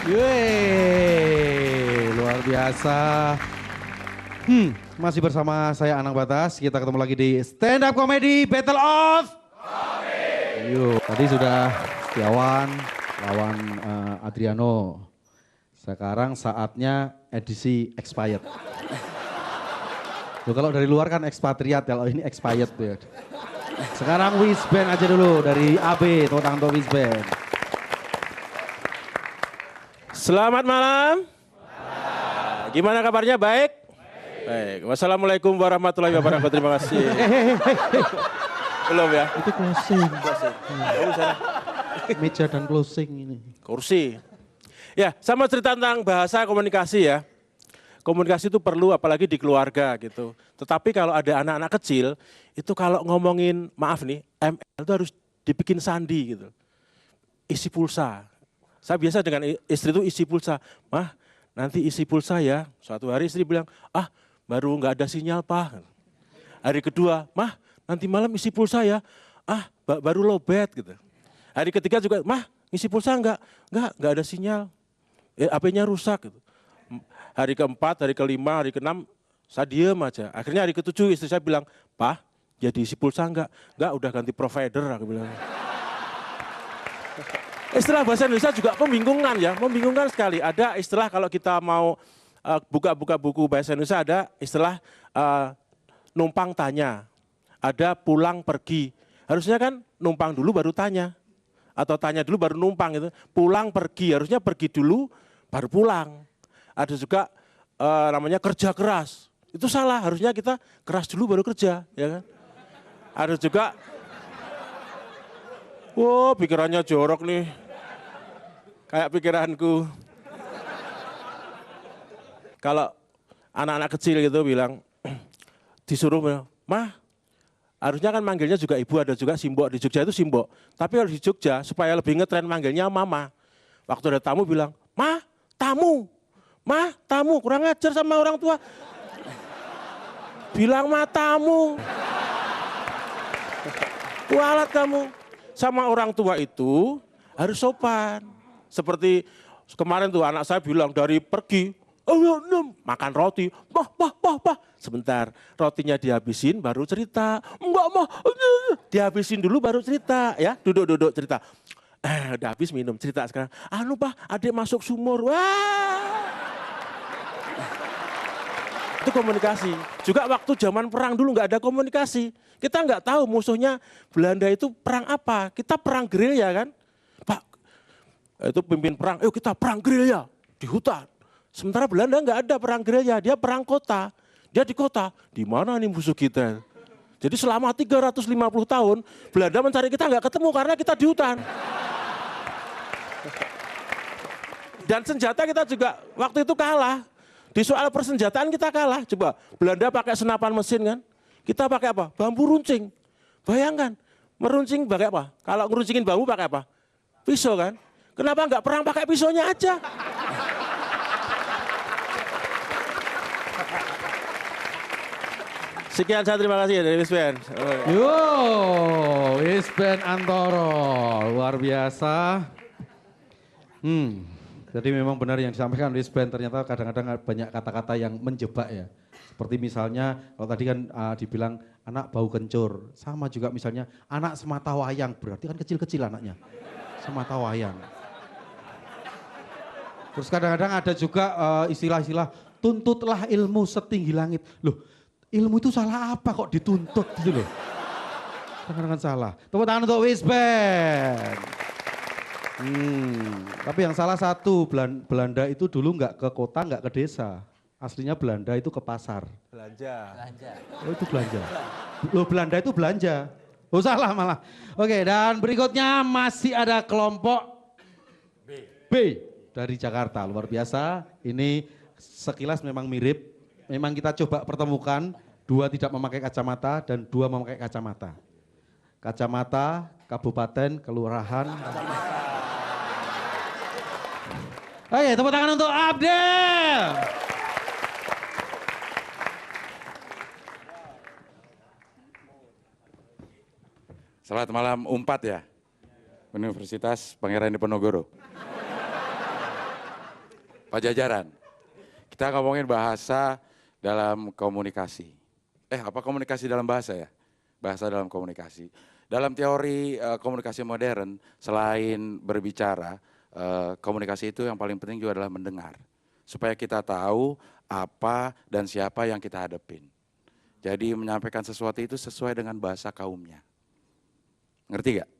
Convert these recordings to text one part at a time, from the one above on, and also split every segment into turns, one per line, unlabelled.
Yeay, luar biasa. Masih bersama saya Anang Batas. Kita ketemu lagi di Stand Up Comedy Battle of Comedy. Yuk, tadi sudah Setiawan lawan Adriano. Sekarang saatnya edisi expired. Loh, kalau dari luar kan ekspatriat, kalau ini expired tuh ya. Sekarang Wisband aja dulu dari AB, tepuk tangan untuk Wisband.
Selamat malam. Gimana kabarnya? Baik? Baik. Wassalamualaikum warahmatullahi wabarakatuh. Terima kasih. Belum ya?
Itu closing.
Oh, sana.
Meja dan closing ini.
Kursi. Ya, sama cerita tentang bahasa komunikasi ya. Komunikasi itu perlu apalagi di keluarga gitu. Tetapi kalau ada anak-anak kecil, itu kalau ngomongin, maaf nih, ML itu harus dibikin sandi gitu. Isi pulsa. Saya biasa dengan istri itu isi pulsa. Mah, nanti isi pulsa ya. Suatu hari istri bilang, baru nggak ada sinyal Pak. Hari kedua, mah nanti malam isi pulsa ya. Baru lowbat gitu. Hari ketiga juga, mah isi pulsa nggak ada sinyal. HP-nya rusak gitu. Hari keempat, hari kelima, hari keenam, saya diem aja. Akhirnya hari ketujuh istri saya bilang, Pak, jadi isi pulsa enggak? Enggak, udah ganti provider, aku bilang. Istilah bahasa Indonesia juga membingungkan ya, membingungkan sekali. Ada istilah kalau kita mau buka-buka buku bahasa Indonesia, ada istilah numpang tanya, ada pulang pergi. Harusnya kan numpang dulu baru tanya, atau tanya dulu baru numpang gitu. Pulang pergi, harusnya pergi dulu baru pulang. Ada juga namanya kerja keras. Itu salah, harusnya kita keras dulu baru kerja, ya kan? Ada juga, wah pikirannya jorok nih. Kayak pikiranku. Kalau anak-anak kecil gitu bilang, disuruh, Mah, harusnya kan manggilnya juga ibu, ada juga simbok. Di Jogja itu simbok. Tapi kalau di Jogja, supaya lebih ngetren manggilnya mama. Waktu ada tamu bilang, Mah, tamu. Mah, tamu, kurang ajar sama orang tua. Bilang mah tamu. Kualat kamu. Sama orang tua itu harus sopan. Seperti kemarin tuh anak saya bilang dari pergi, makan roti, Pah. Sebentar, rotinya dihabisin baru cerita. Enggak mah, dihabisin dulu baru cerita. Ya, duduk cerita. Udah habis minum, cerita sekarang. Pak, adik masuk sumur. Wah. Itu komunikasi. Juga waktu zaman perang dulu nggak ada komunikasi. Kita nggak tahu musuhnya Belanda itu perang apa. Kita perang gerilya kan. Pak, itu pimpin perang, ayo kita perang gerilya di hutan. Sementara Belanda nggak ada perang gerilya, dia perang kota. Dia di kota, di mana nih musuh kita? Jadi selama 350 tahun, Belanda mencari kita nggak ketemu karena kita di hutan. Dan senjata kita juga waktu itu kalah. Di soal persenjataan kita kalah. Coba, Belanda pakai senapan mesin kan. Kita pakai apa? Bambu runcing. Bayangkan, meruncing pakai apa? Kalau ngeruncingin bambu pakai apa? Pisau kan. Kenapa nggak perang pakai pisaunya aja? Sekian, saya terima kasih dari Wisband.
Yo, Wisband Antoro, luar biasa. Jadi memang benar yang disampaikan Wisband, ternyata kadang-kadang banyak kata-kata yang menjebak ya. Seperti misalnya, kalau tadi kan dibilang anak bau kencur. Sama juga misalnya anak semata wayang, berarti kan kecil-kecil anaknya. Semata wayang. Terus kadang-kadang ada juga istilah-istilah, tuntutlah ilmu setinggi langit. Loh, ilmu itu salah apa kok dituntut gitu loh. Kadang-kadang salah. Tepuk tangan untuk Wisband. Tapi yang salah satu, Belanda itu dulu nggak ke kota, nggak ke desa. Aslinya Belanda itu ke pasar.
Belanja.
Oh itu belanja. Loh Belanda itu belanja. Oh salah malah. Oke, dan berikutnya masih ada kelompok B dari Jakarta. Luar biasa. Ini sekilas memang mirip. Memang kita coba pertemukan. Dua tidak memakai kacamata dan dua memakai kacamata. Kacamata, kabupaten, kelurahan. Oke, tepuk tangan untuk Abdel.
Selamat malam Unpad ya, Universitas Pangeran Diponegoro. Pajajaran. Kita ngomongin bahasa dalam komunikasi. Apa komunikasi dalam bahasa ya? Bahasa dalam komunikasi. Dalam teori komunikasi modern, selain berbicara, komunikasi itu yang paling penting juga adalah mendengar. Supaya kita tahu apa dan siapa yang kita hadapin. Jadi menyampaikan sesuatu itu sesuai dengan bahasa kaumnya. Ngerti gak?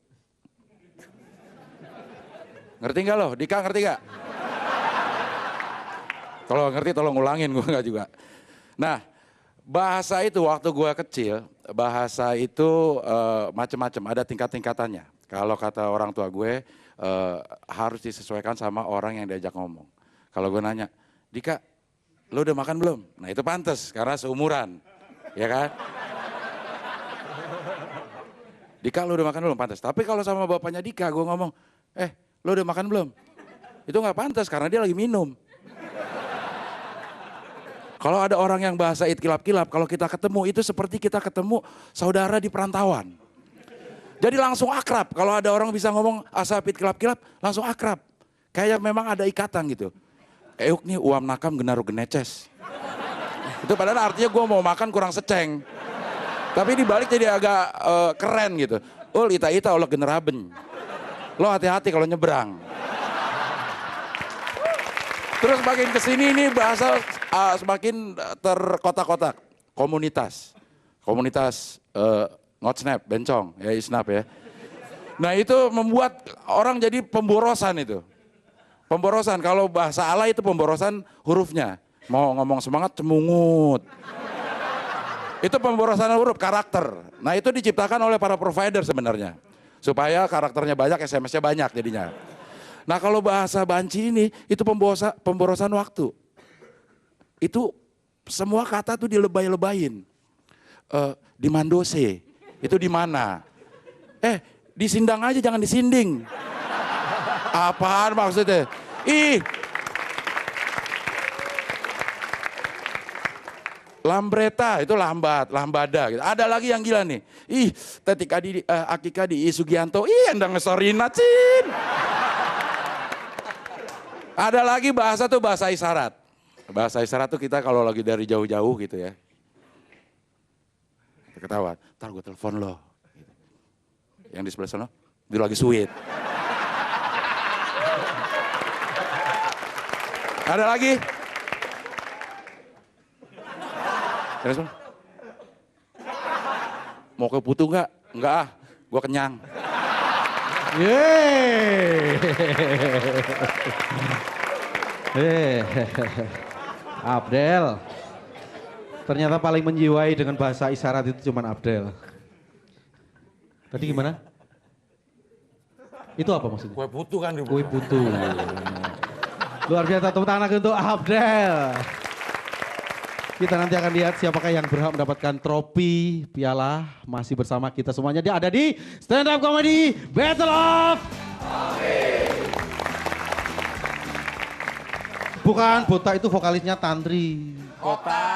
Ngerti gak lo? Dika ngerti gak? Kalau ngerti tolong ulangin, gue gak juga. Nah, bahasa itu waktu gue kecil, bahasa itu macam-macam, ada tingkat-tingkatannya. Kalau kata orang tua gue, harus disesuaikan sama orang yang diajak ngomong. Kalau gue nanya, Dika, lo udah makan belum? Nah itu pantas karena seumuran, ya kan? Dika, lo udah makan belum? Pantas. Tapi kalau sama bapaknya Dika, gue ngomong, lo udah makan belum? Itu nggak pantas karena dia lagi minum. Kalau ada orang yang bahasa itkilap-kilap, kalau kita ketemu itu seperti kita ketemu saudara di perantauan. Jadi langsung akrab. Kalau ada orang bisa ngomong asap itkilap-kilap, langsung akrab. Kayak memang ada ikatan gitu. Euk nih uam nakam genaru geneces. Itu padahal artinya gue mau makan kurang seceng. Tapi dibalik jadi agak keren gitu. Ul ita-ita oleh generaben. Lo hati-hati kalau nyebrang. Terus makin kesini ini bahasa semakin terkotak-kotak. Komunitas. Komunitas ngotsnap, bencong, ya isnap ya. Nah itu membuat orang jadi pemborosan itu. Pemborosan, kalau bahasa Allah itu pemborosan hurufnya. Mau ngomong semangat cemungut. Itu pemborosan huruf, karakter. Nah itu diciptakan oleh para provider sebenarnya. Supaya karakternya banyak, SMS-nya banyak jadinya. Nah kalau bahasa banci ini, itu pemborosan waktu. Itu semua kata tuh dilebay-lebayin. Di mandose, itu di mana? Disindang aja jangan disinding. Apaan maksudnya? Lambreta itu lambat, lambada gitu. Ada lagi yang gila nih. Tetika di Akika di Sugianto, endang ngesorina cin. Ada lagi bahasa tuh bahasa isyarat. Bahasa isyarat tuh kita kalau lagi dari jauh-jauh gitu ya. Ketahuan, ntar gue telepon lo. Yang di sebelah sana, dia lagi sweet. Ada lagi? Mau ke Putu enggak? Enggak ah, gue kenyang.
Abdel. Ternyata paling menjiwai dengan bahasa isyarat itu cuman Abdel. Tadi gimana? Itu apa maksudnya?
Kue putu kan.
Kue putu. Luar biasa, tepuk tangan untuk Abdel. Kita nanti akan lihat siapakah yang berhak mendapatkan trofi, piala. Masih bersama kita semuanya. Dia ada di Stand Up Comedy Battle of Bukan, Botak itu vokalisnya Tantri.
Kota.